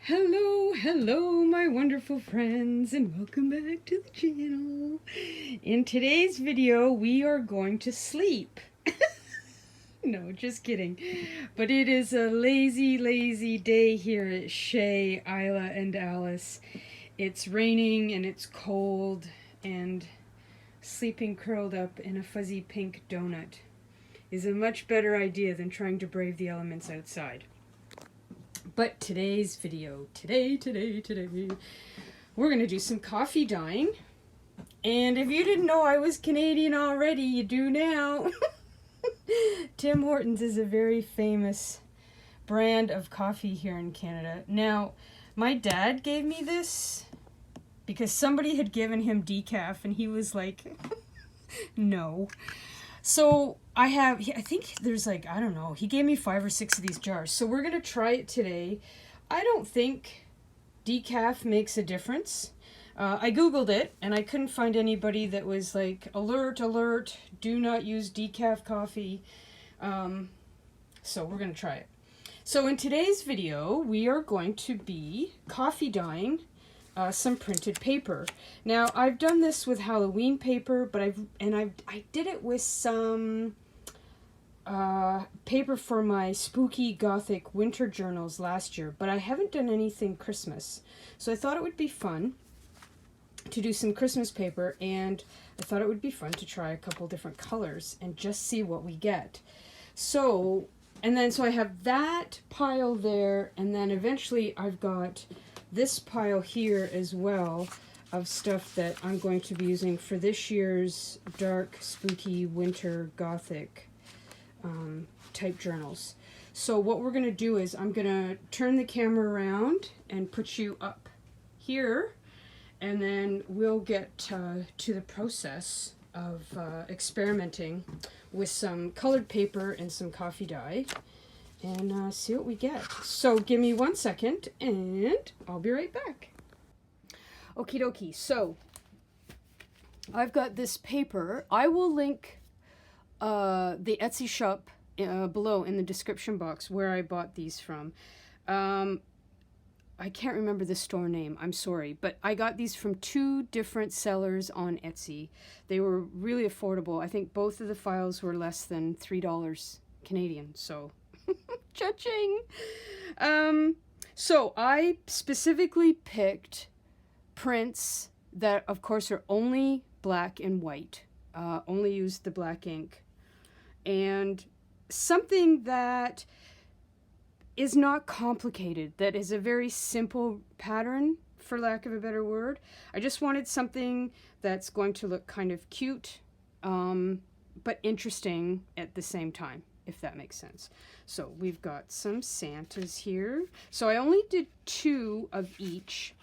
Hello, my wonderful friends, and welcome back to the channel. In today's video, we are going to sleep. No, just kidding. But it is a lazy day here at Shay, Isla, and Alice. It's raining and it's cold, and sleeping curled up in a fuzzy pink donut is a much better idea than trying to brave the elements outside. But today's video, today, we're going to do some coffee dyeing. And if you didn't know I was Canadian already, you do now. Tim Hortons is a very famous brand of coffee here in Canada. Now, my dad gave me this because somebody had given him decaf and he was like, no. So I think there's like, I don't know, he gave me 5 or 6 of these jars. So we're going to try it today. I don't think decaf makes a difference. I Googled it and I couldn't find anybody that was like, alert, do not use decaf coffee. So we're going to try it. So in today's video, we are going to be coffee dyeing some printed paper. Now I've done this with Halloween paper, but I did it with some paper for my spooky gothic winter journals last year, but I haven't done anything Christmas. So I thought it would be fun to do some Christmas paper, and I thought it would be fun to try a couple different colors and just see what we get. So I have that pile there, and then eventually I've got this pile here as well of stuff that I'm going to be using for this year's dark, spooky, winter, gothic type journals. So what we're going to do is I'm going to turn the camera around and put you up here, and then we'll get to the process of experimenting with some colored paper and some coffee dye, and see what we get. So give me 1 second and I'll be right back. Okie dokie, so I've got this paper. I will link the Etsy shop below in the description box where I bought these from. I can't remember the store name, I'm sorry, but I got these from 2 different sellers on Etsy. They were really affordable. I think both of the files were less than $3 Canadian, so cha-ching! So I specifically picked prints that, of course, are only black and white. Only used the black ink. And something that is not complicated, that is a very simple pattern, for lack of a better word. I just wanted something that's going to look kind of cute, but interesting at the same time, if that makes sense. So we've got some Santas here. So I only did 2 of each.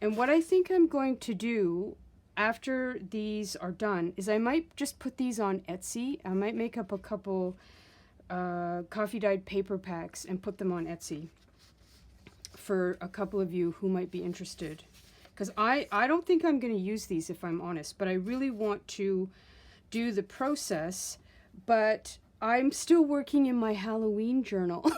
And what I think I'm going to do after these are done is I might just put these on Etsy. I might make up a couple coffee dyed paper packs and put them on Etsy for a couple of you who might be interested. Because I don't think I'm going to use these, if I'm honest, but I really want to do the process, but I'm still working in my Halloween journal.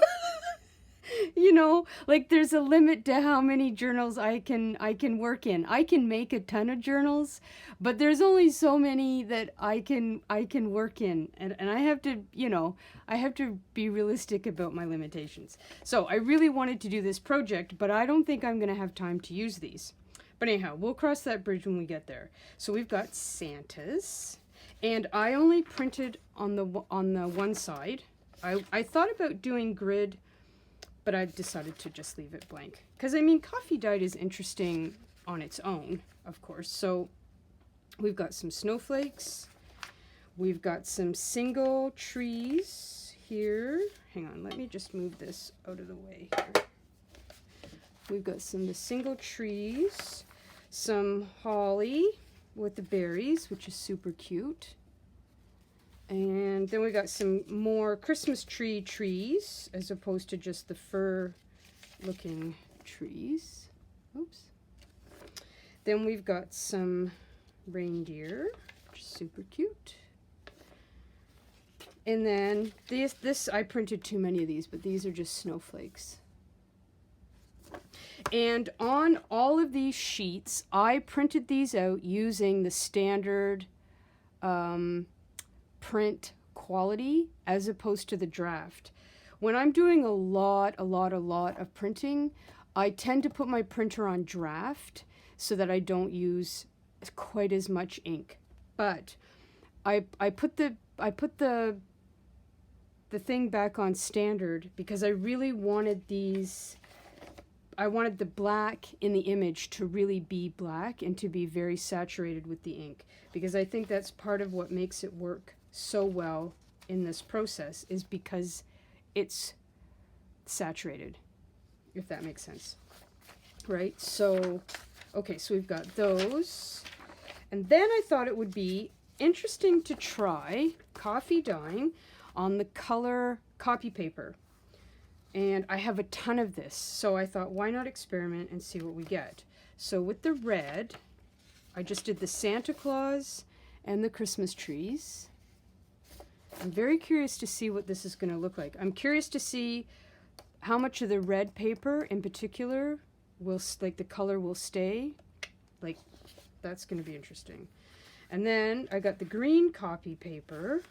You know, like there's a limit to how many journals I can work in. I can make a ton of journals, but there's only so many that I can work in, and I have to, you know, I have to be realistic about my limitations. So I really wanted to do this project, but I don't think I'm going to have time to use these. But anyhow, we'll cross that bridge when we get there. So we've got Santas, and I only printed on the one side. I thought about doing grid, but I decided to just leave it blank. Because, I mean, coffee dyed is interesting on its own, of course. So we've got some snowflakes. We've got some single trees here. Hang on, let me just move this out of the way here. We've got the single trees, some holly with the berries, which is super cute. And then we got some more Christmas tree trees, as opposed to just the fir-looking trees. Oops. Then we've got some reindeer, which is super cute. And then this I printed too many of these, but these are just snowflakes. And on all of these sheets, I printed these out using the standard print quality as opposed to the draft. When I'm doing a lot of printing, I tend to put my printer on draft so that I don't use quite as much ink. But I put the thing back on standard because I really wanted these. I wanted the black in the image to really be black and to be very saturated with the ink, because I think that's part of what makes it work so well in this process, is because it's saturated, if that makes sense. Right? So, okay, so we've got those. And then I thought it would be interesting to try coffee dyeing on the color copy paper. And I have a ton of this, so I thought, why not experiment and see what we get? So with the red, I just did the Santa Claus and the Christmas trees. I'm very curious to see what this is going to look like. I'm curious to see how much of the red paper in particular will, like, the color will stay. Like, that's going to be interesting. And then I got the green copy paper.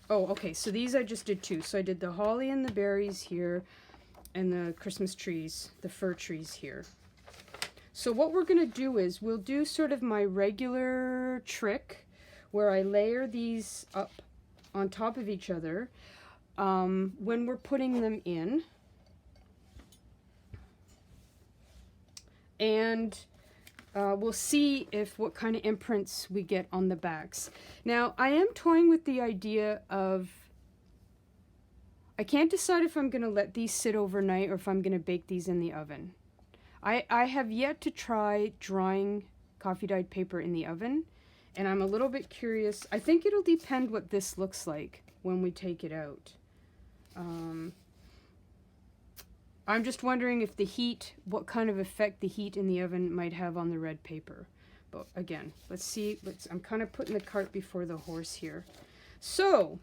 Oh, okay, so these I just did two. So I did the holly and the berries here, and the Christmas trees, the fir trees here. So what we're going to do is, we'll do sort of my regular trick, where I layer these up on top of each other when we're putting them in. And we'll see what kind of imprints we get on the backs. Now, I am toying with the idea of, I can't decide if I'm going to let these sit overnight or if I'm going to bake these in the oven. I have yet to try drying coffee dyed paper in the oven, and I'm a little bit curious. I think it'll depend what this looks like when we take it out. I'm just wondering if the heat, what kind of effect the heat in the oven might have on the red paper. But again, let's see. I'm kind of putting the cart before the horse here. So,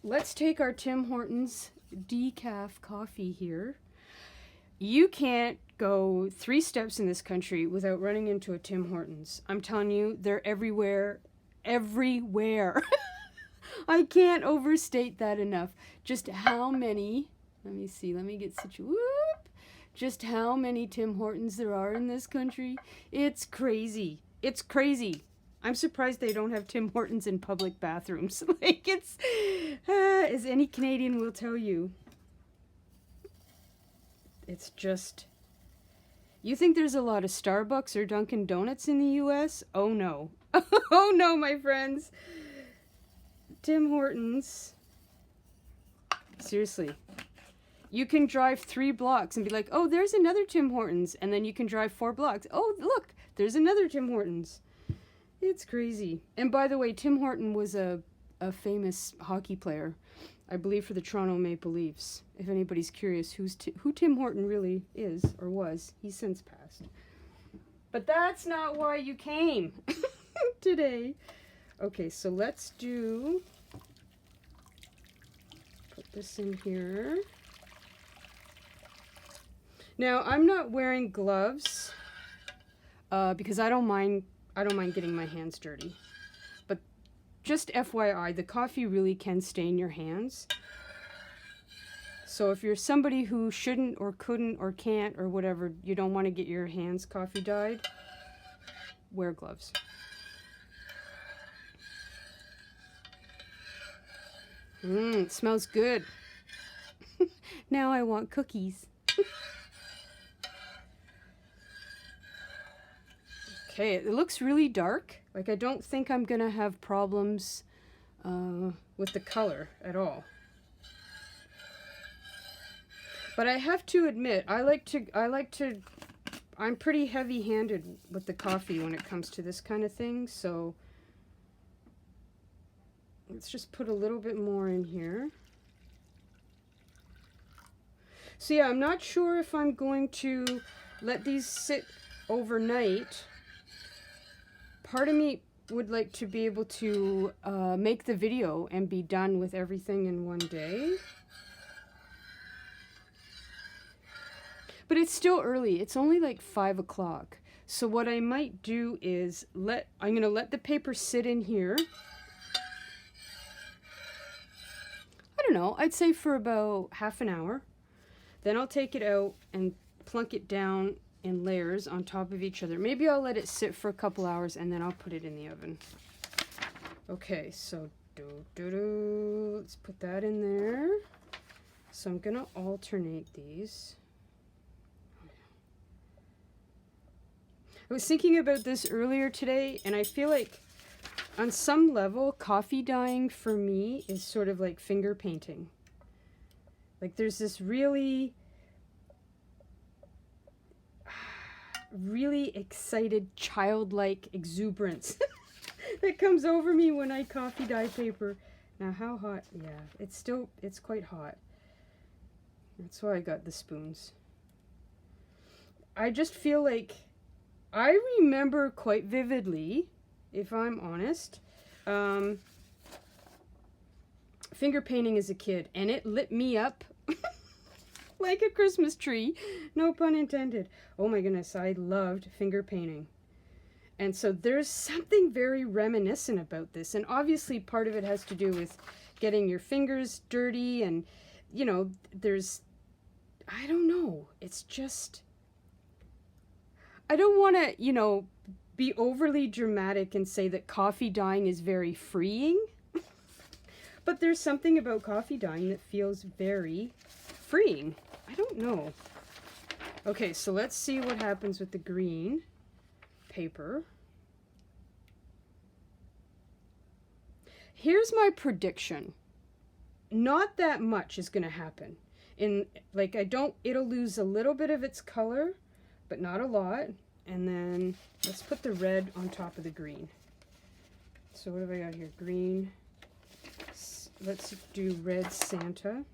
let's take our Tim Hortons decaf coffee here. You can't go 3 steps in this country without running into a Tim Hortons. I'm telling you, they're everywhere. Everywhere. I can't overstate that enough. Just how many... Let me see, let me get situated. Just how many Tim Hortons there are in this country. It's crazy. It's crazy. I'm surprised they don't have Tim Hortons in public bathrooms. Like, it's, as any Canadian will tell you. It's just, you think there's a lot of Starbucks or Dunkin' Donuts in the US? Oh no. Oh no, my friends. Tim Hortons. Seriously. You can drive 3 blocks and be like, oh, there's another Tim Hortons. And then you can drive 4 blocks. Oh, look, there's another Tim Hortons. It's crazy. And by the way, Tim Horton was a famous hockey player, I believe, for the Toronto Maple Leafs. If anybody's curious who Tim Horton really is or was, he's since passed. But that's not why you came today. Okay, so let's put this in here. Now, I'm not wearing gloves because I don't mind getting my hands dirty. But just FYI, the coffee really can stain your hands. So if you're somebody who shouldn't or couldn't or can't or whatever, you don't want to get your hands coffee dyed, wear gloves. It smells good. Now I want cookies. Okay, it looks really dark. Like, I don't think I'm gonna have problems with the color at all. But I have to admit, I'm pretty heavy-handed with the coffee when it comes to this kind of thing, so let's just put a little bit more in here. So yeah, I'm not sure if I'm going to let these sit overnight. Part of me would like to be able to make the video and be done with everything in one day. But it's still early. It's only like 5 o'clock. So what I might do is I'm going to let the paper sit in here. I don't know. I'd say for about half an hour. Then I'll take it out and plunk it down in layers on top of each other. Maybe I'll let it sit for a couple hours and then I'll put it in the oven. Okay, so let's put that in there. So I'm going to alternate these. I was thinking about this earlier today, and I feel like on some level, coffee dyeing for me is sort of like finger painting. Like there's this really excited, childlike exuberance that comes over me when I coffee dye paper. Now how hot? Yeah, it's quite hot. That's why I got the spoons. I just feel like I remember quite vividly, if I'm honest, finger painting as a kid, and it lit me up like a Christmas tree, no pun intended. Oh my goodness, I loved finger painting. And so there's something very reminiscent about this, and obviously part of it has to do with getting your fingers dirty, and you know, I don't know, it's just, I don't want to, you know, be overly dramatic and say that coffee dyeing is very freeing, but there's something about coffee dyeing that feels very freeing. I don't know. Okay, so let's see what happens with the green paper. Here's my prediction. Not that much is going to happen. It'll lose a little bit of its color, but not a lot. And then let's put the red on top of the green. So what have I got here? Green. Let's do red Santa.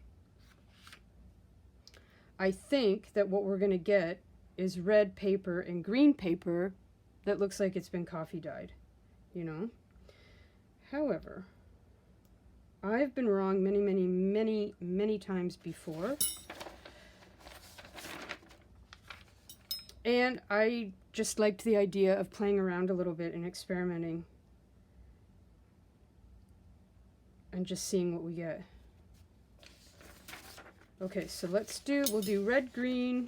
I think that what we're going to get is red paper and green paper that looks like it's been coffee dyed, you know? However, I've been wrong many, many, many, many times before. And I just liked the idea of playing around a little bit and experimenting. And just seeing what we get. Okay, so we'll do red, green,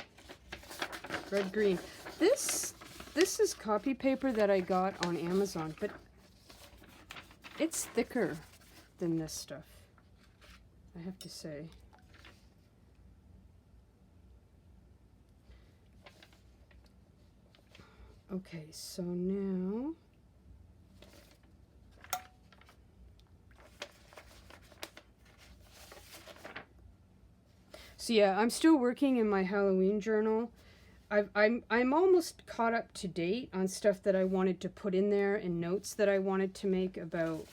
red, green. This is copy paper that I got on Amazon, but it's thicker than this stuff, I have to say. Okay, so now so yeah, I'm still working in my Halloween journal. I'm almost caught up to date on stuff that I wanted to put in there and notes that I wanted to make about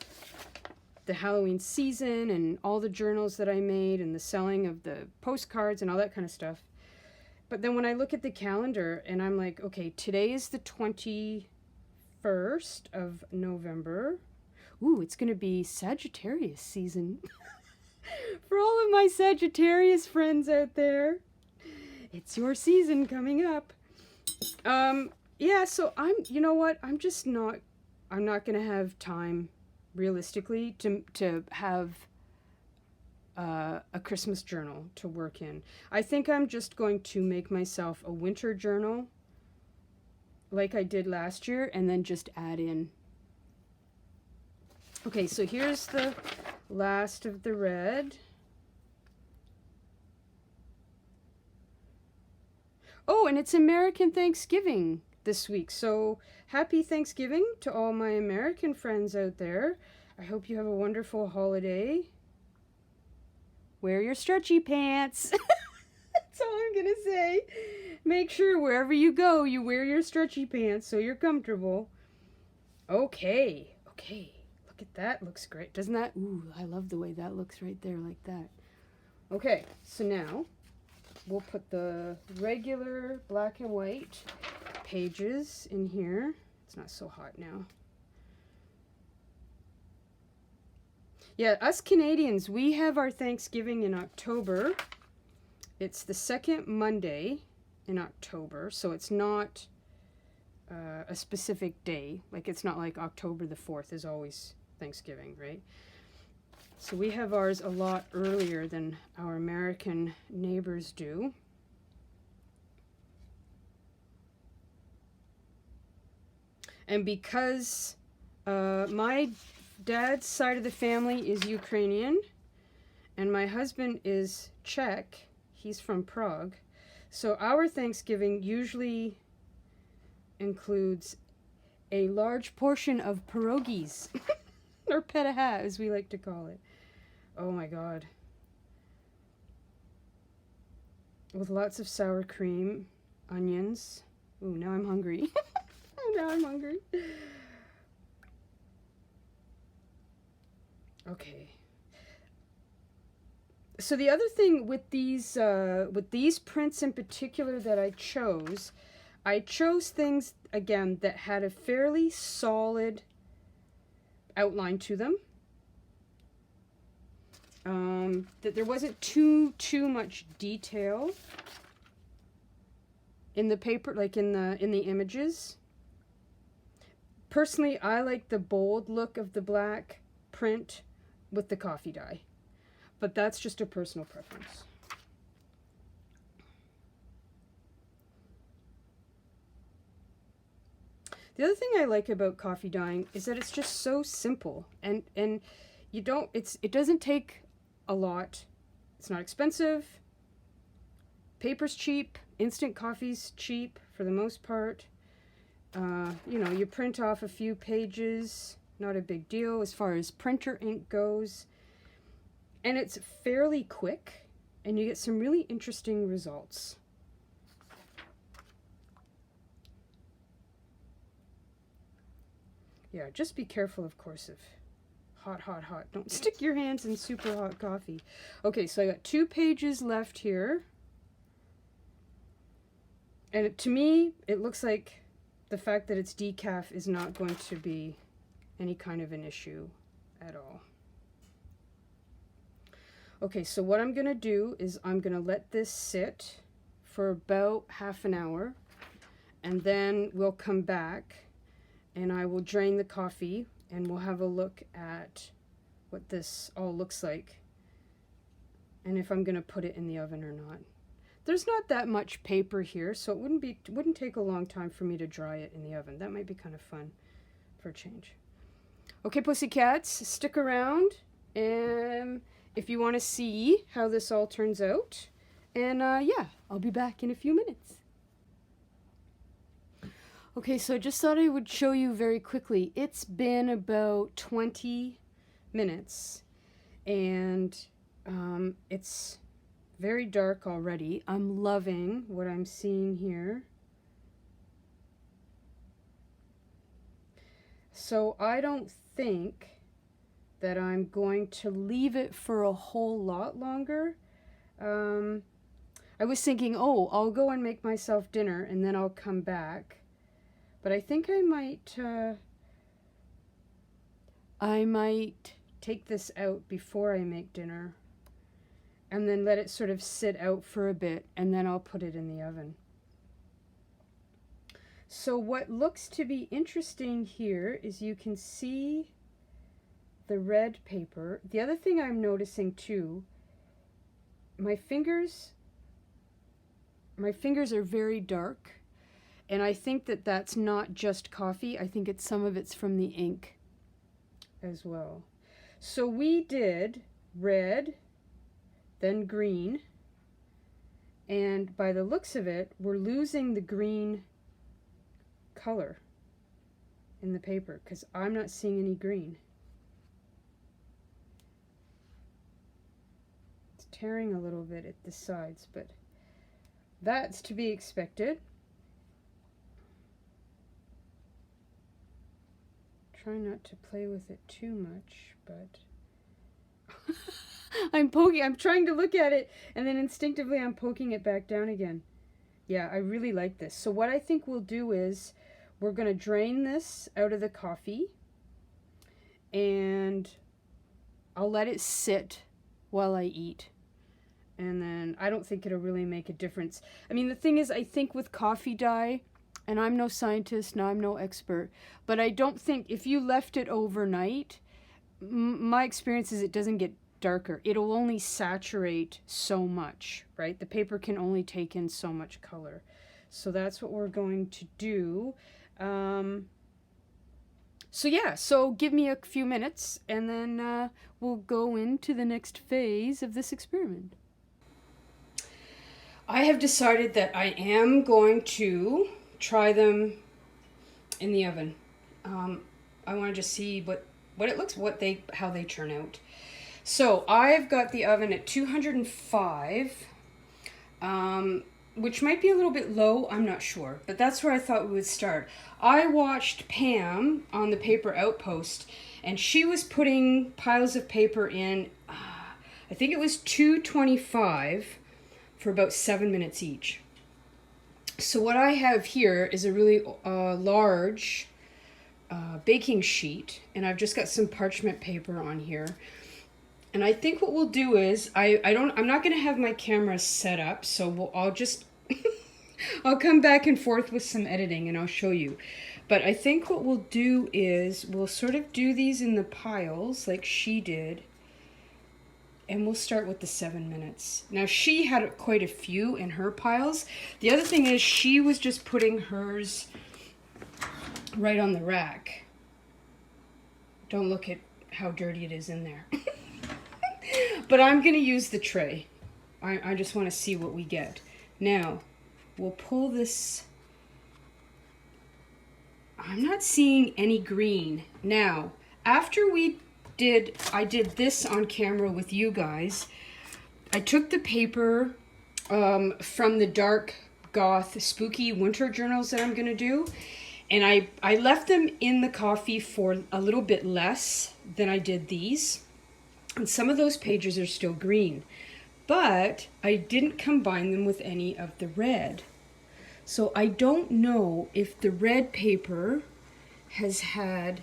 the Halloween season and all the journals that I made and the selling of the postcards and all that kind of stuff. But then when I look at the calendar and I'm like, okay, today is the 21st of November. Ooh, it's going to be Sagittarius season. For all of my Sagittarius friends out there, it's your season coming up. Yeah, so you know what? I'm not going to have time realistically to have a Christmas journal to work in. I think I'm just going to make myself a winter journal like I did last year and then just add in. Okay, so here's the last of the red. Oh, and it's American Thanksgiving this week. So happy Thanksgiving to all my American friends out there. I hope you have a wonderful holiday. Wear your stretchy pants. That's all I'm going to say. Make sure wherever you go, you wear your stretchy pants so you're comfortable. Okay. Look at that. Looks great. Doesn't that? Ooh, I love the way that looks right there like that. Okay, so now we'll put the regular black and white pages in here. It's not so hot now. Yeah, us Canadians, we have our Thanksgiving in October. It's the second Monday in October, so it's not a specific day. Like, it's not like October the 4th is always Thanksgiving, right? So we have ours a lot earlier than our American neighbors do. And because my dad's side of the family is Ukrainian, and my husband is Czech, he's from Prague, so our Thanksgiving usually includes a large portion of pierogies, or petaha, as we like to call it. Oh my God. With lots of sour cream, onions. Ooh, now I'm hungry. Now I'm hungry. Okay. So the other thing with these prints in particular that I chose things, again, that had a fairly solid outline to them. That there wasn't too much detail in the paper, like in the images. Personally, I like the bold look of the black print with the coffee dye, but that's just a personal preference. The other thing I like about coffee dyeing is that it's just so simple, and you don't, it doesn't take a lot. It's not expensive. Paper's cheap. Instant coffee's cheap for the most part. You know, you print off a few pages, not a big deal as far as printer ink goes. And it's fairly quick, and you get some really interesting results. Yeah, just be careful, of course, of hot. Don't stick your hands in super hot coffee. Okay, so I got 2 pages left here. And to me, it looks like the fact that it's decaf is not going to be any kind of an issue at all. Okay, so what I'm going to do is I'm going to let this sit for about half an hour, and then we'll come back and I will drain the coffee and we'll have a look at what this all looks like and if I'm going to put it in the oven or not. There's not that much paper here, so it wouldn't take a long time for me to dry it in the oven. That might be kind of fun for a change. Okay, pussycats, stick around, and if you want to see how this all turns out. And yeah, I'll be back in a few minutes. Okay, so I just thought I would show you very quickly. It's been about 20 minutes, and it's very dark already. I'm loving what I'm seeing here. So I don't think that I'm going to leave it for a whole lot longer. I was thinking, oh, I'll go and make myself dinner and then I'll come back. But I think I might take this out before I make dinner and then let it sort of sit out for a bit, and then I'll put it in the oven. So what looks to be interesting here is you can see the red paper. The other thing I'm noticing too, my fingers are very dark, and I think that that's not just coffee. I think it's some of it's from the ink as well. So we did red, then green, and by the looks of it, we're losing the green color in the paper because I'm not seeing any green. It's tearing a little bit at the sides, but that's to be expected. Try not to play with it too much, but I'm trying to look at it, and then instinctively I'm poking it back down again. Yeah, I really like this. So what I think we'll do is we're going to drain this out of the coffee, and I'll let it sit while I eat. And then I don't think it'll really make a difference. I mean, the thing is, I think with coffee dye, and I'm no scientist, and I'm no expert, but I don't think if you left it overnight, my experience is it doesn't get darker. It'll only saturate so much, right? The paper can only take in so much color. So that's what we're going to do. So yeah, so give me a few minutes and then we'll go into the next phase of this experiment. I have decided that I am going to try them in the oven. I want to just see what it looks, how they turn out. So I've got the oven at 205, which might be a little bit low, I'm not sure, but that's where I thought we would start. I watched Pam on the Paper Outpost, and she was putting piles of paper in, I think it was 225 for about 7 minutes each. So what I have here is a really large baking sheet, and I've just got some parchment paper on here. And I think what we'll do is, I'm not going to have my camera set up, so I'll just, I'll come back and forth with some editing and I'll show you. But I think what we'll do is, we'll sort of do these in the piles like she did. And we'll start with the 7 minutes. Now she had quite a few in her piles. The other thing is she was just putting hers right on the rack. Don't look at how dirty it is in there. But I'm going to use the tray. I just want to see what we get. Now, we'll pull this. I'm not seeing any green. Now, after I did this on camera with you guys, I took the paper from the dark goth spooky winter journals that I'm going to do, and I left them in the coffee for a little bit less than I did these. And some of those pages are still green, but I didn't combine them with any of the red. So I don't know if the red paper has had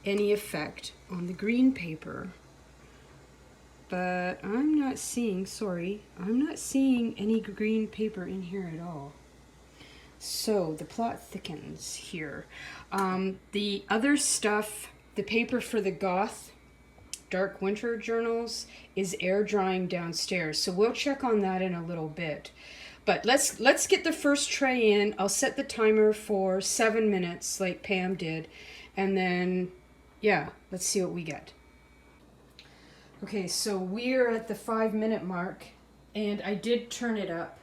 any effect on the green paper. But I'm not seeing, I'm not seeing any green paper in here at all. So the plot thickens here. The other stuff, the paper for the goth dark winter journals is air drying downstairs, so we'll check on that in a little bit. But let's get the first tray in. I'll set the timer for 7 minutes like Pam did, and then yeah, let's see what we get. Okay, so we're at the 5 minute mark, and I did turn it up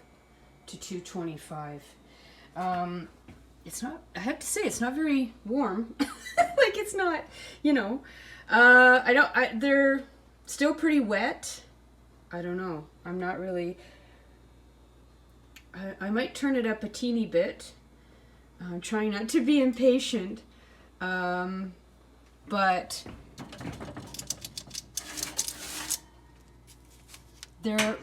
to 225. It's not, I have to say, it's not very warm. Like, it's not, you know, they're still pretty wet. I don't know. I'm not really, I might turn it up a teeny bit. I'm trying not to be impatient. But they're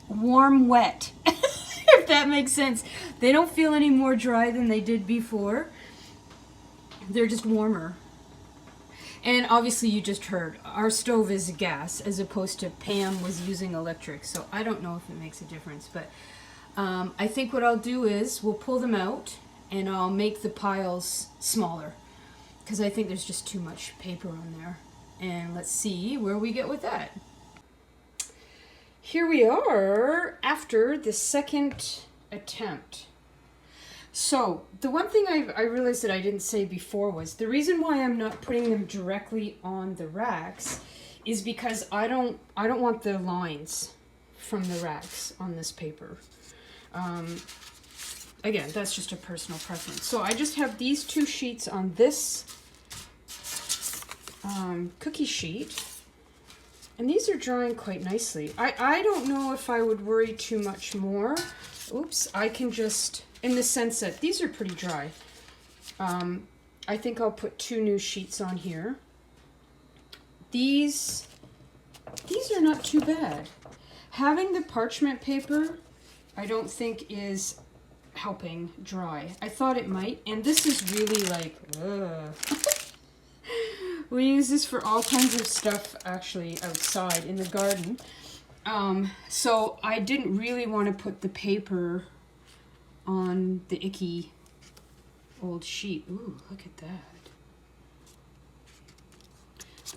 warm wet, if that makes sense. They don't feel any more dry than they did before. They're just warmer. And obviously you just heard, our stove is gas as opposed to Pam was using electric. So I don't know if it makes a difference. But I think what I'll do is we'll pull them out and I'll make the piles smaller, because I think there's just too much paper on there. And let's see where we get with that. Here we are after the second attempt. So the one thing I realized that I didn't say before was the reason why I'm not putting them directly on the racks is because I don't want the lines from the racks on this paper. Again, that's just a personal preference. So I just have these two sheets on this cookie sheet, and these are drying quite nicely. I don't know if I would worry too much more. Oops, I can just, in the sense that these are pretty dry. I think I'll put 2 new sheets on here. These are not too bad. Having the parchment paper, I don't think is helping dry. I thought it might, and this is really like, we use this for all kinds of stuff actually outside in the garden. So I didn't really want to put the paper on the icky old sheet. Ooh, look at that.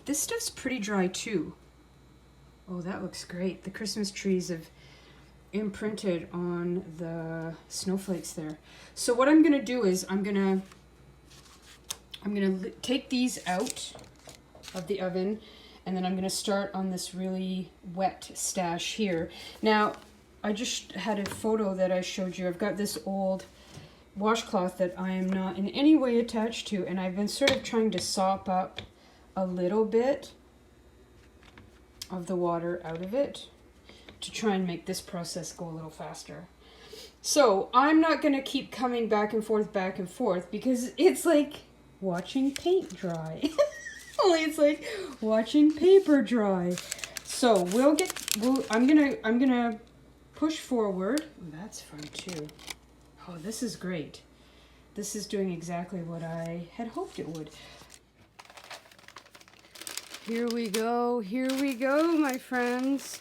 This stuff's pretty dry too. Oh, that looks great. The Christmas trees have imprinted on the snowflakes there. So what I'm gonna do is I'm gonna take these out of the oven, and then I'm gonna start on this really wet stash here. Now, I just had a photo that I showed you. I've got this old washcloth that I am not in any way attached to, and I've been sort of trying to sop up a little bit of the water out of it to try and make this process go a little faster. So I'm not going to keep coming back and forth because it's like watching paint dry. Only it's like watching paper dry. So I'm gonna push forward. That's fun too. Oh, this is great. This is doing exactly what I had hoped it would. Here we go, my friends.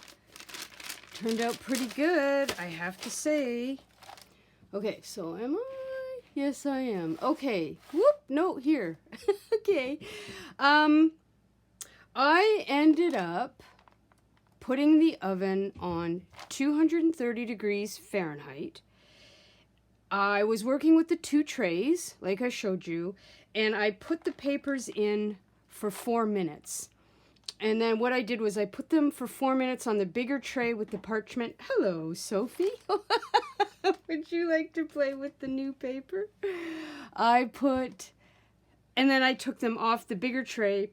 Turned out pretty good, I have to say. Okay, so am I? Yes, I am. Okay, whoop, no, here. Okay. I ended up putting the oven on 230 degrees Fahrenheit. I was working with the 2 trays, like I showed you, and I put the papers in for 4 minutes. And then what I did was I put them for 4 minutes on the bigger tray with the parchment. Hello, Sophie. Would you like to play with the new paper? And then I took them off the bigger tray,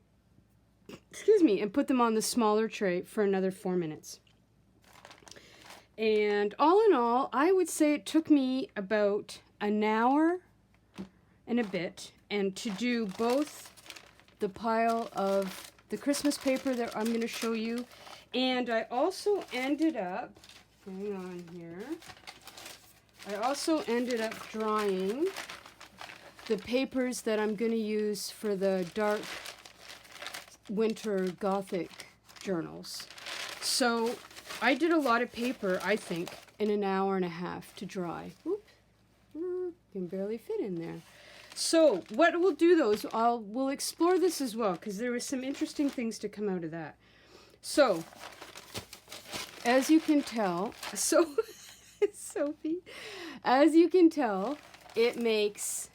and put them on the smaller tray for another 4 minutes. And all in all, I would say it took me about an hour and a bit, and to do both the pile of the Christmas paper that I'm going to show you, and I also ended up, hang on here, I also ended up drying the papers that I'm going to use for the dark winter Gothic journals. So I did a lot of paper, I think, in an hour and a half to dry. Oops, can barely fit in there. So what we'll do though is we'll explore this as well, because there was some interesting things to come out of that. So as you can tell, Sophie, as you can tell, it makes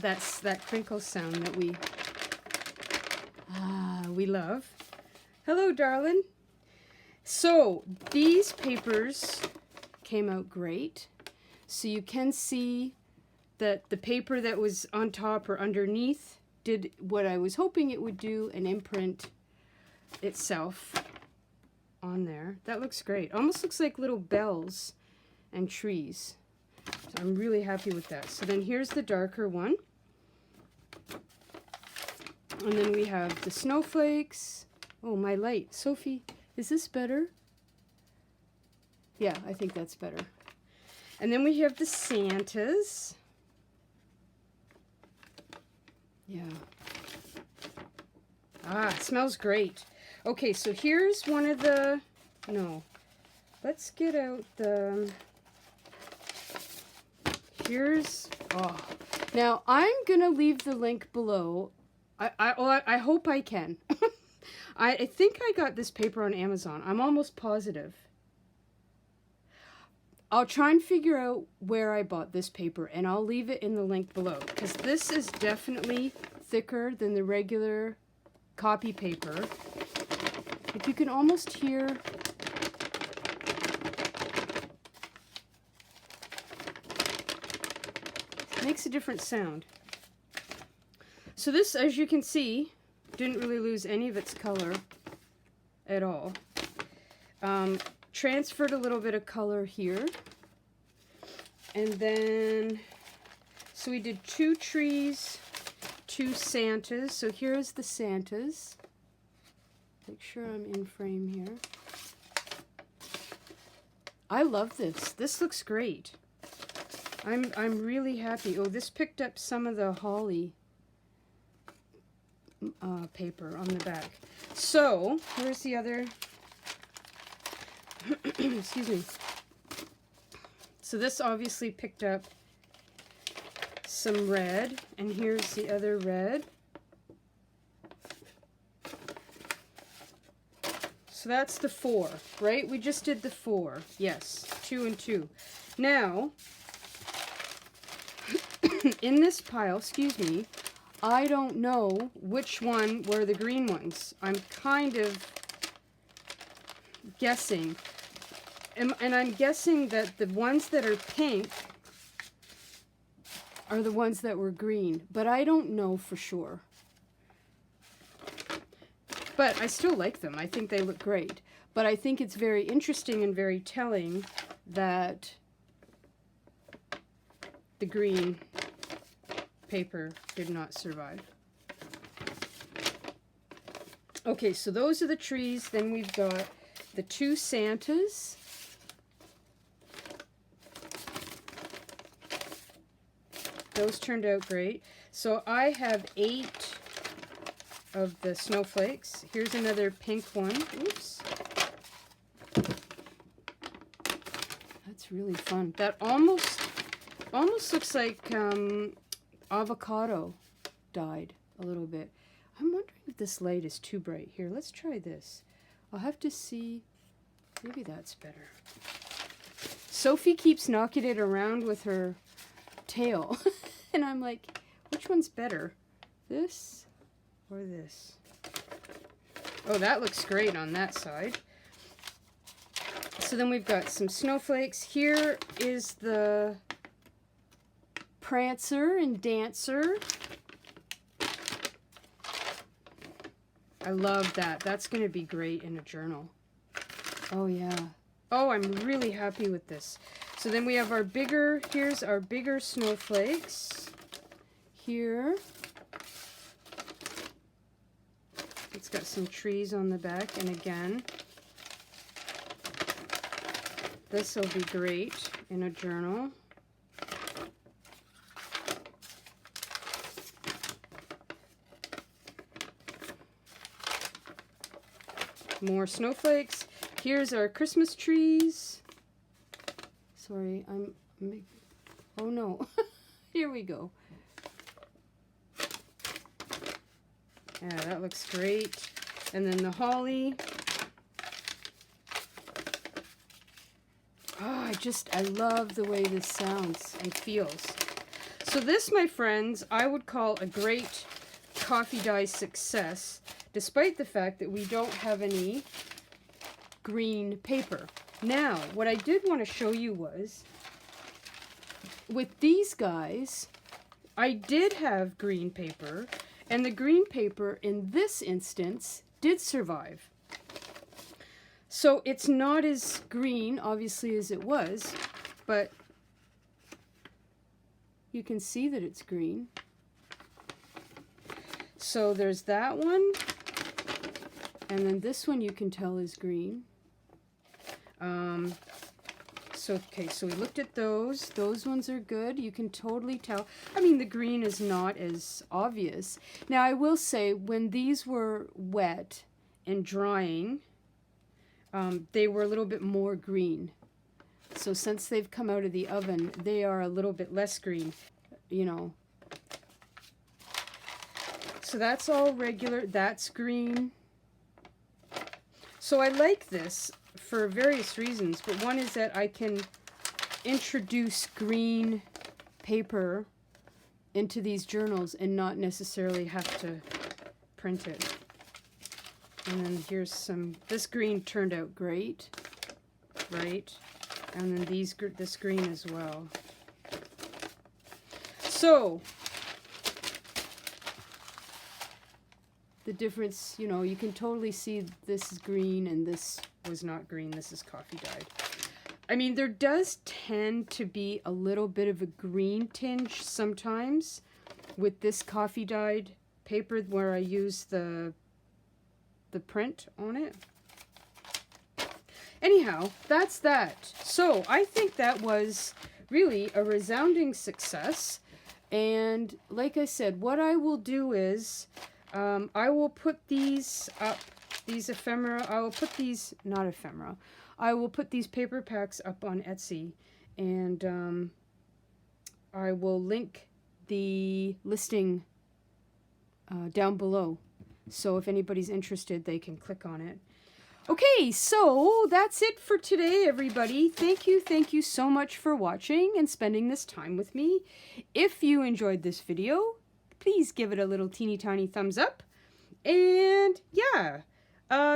that crinkle sound that we love. Hello, darling. So these papers came out great. So you can see that the paper that was on top or underneath did what I was hoping it would do, and imprint itself on there. That looks great. Almost looks like little bells and trees. So I'm really happy with that. So then here's the darker one. And then we have the snowflakes. Oh, my light. Sophie, is this better? Yeah, I think that's better. And then we have the Santas. Yeah. It smells great. Okay, so here's one of the, let's get out the, now I'm going to leave the link below. I hope I can. I think I got this paper on Amazon. I'm almost positive. I'll try and figure out where I bought this paper, and I'll leave it in the link below, because this is definitely thicker than the regular copy paper. If you can almost hear, it makes a different sound. So this, as you can see, didn't really lose any of its color at all. Transferred a little bit of color here. And then, so we did 2 trees, 2 Santas. So here's the Santas. Make sure I'm in frame here. I love this. This looks great. I'm really happy. Oh, this picked up some of the holly paper on the back. So here's the other Excuse me. So this obviously picked up some red, and here's the other red. So that's the 4, right? We just did the 4. Yes, 2 and 2. Now, in this pile, excuse me, I don't know which one were the green ones. I'm kind of guessing. And I'm guessing that the ones that are pink are the ones that were green. But I don't know for sure. But I still like them. I think they look great. But I think it's very interesting and very telling that the green paper did not survive. Okay, so those are the trees. Then we've got the 2 Santas. Those turned out great. So I have 8 of the snowflakes. Here's another pink one. Oops. That's really fun. That almost looks like avocado dyed a little bit. I'm wondering if this light is too bright. Here, let's try this. I'll have to see. Maybe that's better. Sophie keeps knocking it around with her tail. And I'm like, which one's better? This or this? Oh, that looks great on that side. So then we've got some snowflakes. Here is the Prancer and Dancer. I love that. That's going to be great in a journal. Oh, yeah. Oh, I'm really happy with this. So then we have our bigger, here's our bigger snowflakes. Here. It's got some trees on the back. And again, this will be great in a journal. More snowflakes. Here's our Christmas trees. Sorry, oh no. Here we go. Yeah, that looks great. And then the holly. Oh, I love the way this sounds and feels. So this, my friends, I would call a great coffee dye success, despite the fact that we don't have any green paper. Now, what I did want to show you was, with these guys, I did have green paper, and the green paper in this instance did survive. So it's not as green, obviously, as it was, but you can see that it's green. So there's that one, and then this one you can tell is green. So we looked at those. Those ones are good. You can totally tell. I mean, the green is not as obvious. Now, I will say, when these were wet and drying, they were a little bit more green. So since they've come out of the oven, they are a little bit less green, you know. So that's all regular. That's green. So I like this for various reasons, but one is that I can introduce green paper into these journals and not necessarily have to print it. And then here's some, this green turned out great, right? And then this green as well. So, the difference, you know, you can totally see this is green and this was not green. This is coffee dyed. I mean, there does tend to be a little bit of a green tinge sometimes with this coffee dyed paper where I use the print on it. Anyhow, that's that. So I think that was really a resounding success. And like I said, what I will do is I will put these up, these ephemera, I will put these, not ephemera, I will put these paper packs up on Etsy, and I will link the listing down below. So if anybody's interested, they can click on it. Okay, so that's it for today, everybody. Thank you so much for watching and spending this time with me. If you enjoyed this video, please give it a little teeny tiny thumbs up. And yeah,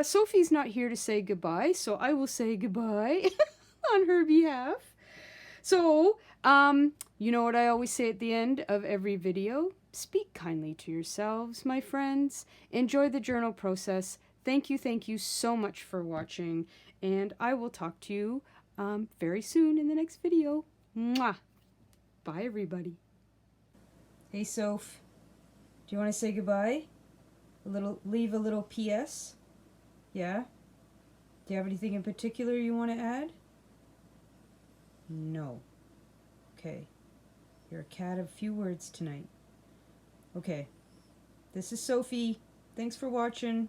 Sophie's not here to say goodbye, so I will say goodbye on her behalf. So, you know what I always say at the end of every video? Speak kindly to yourselves, my friends. Enjoy the journal process. Thank you so much for watching, and I will talk to you very soon in the next video. Mwah! Bye, everybody. Hey, Soph. Do you want to say goodbye? Leave a little PS? Yeah? Do you have anything in particular you want to add? No. Okay. You're a cat of few words tonight. Okay. This is Sophie. Thanks for watching.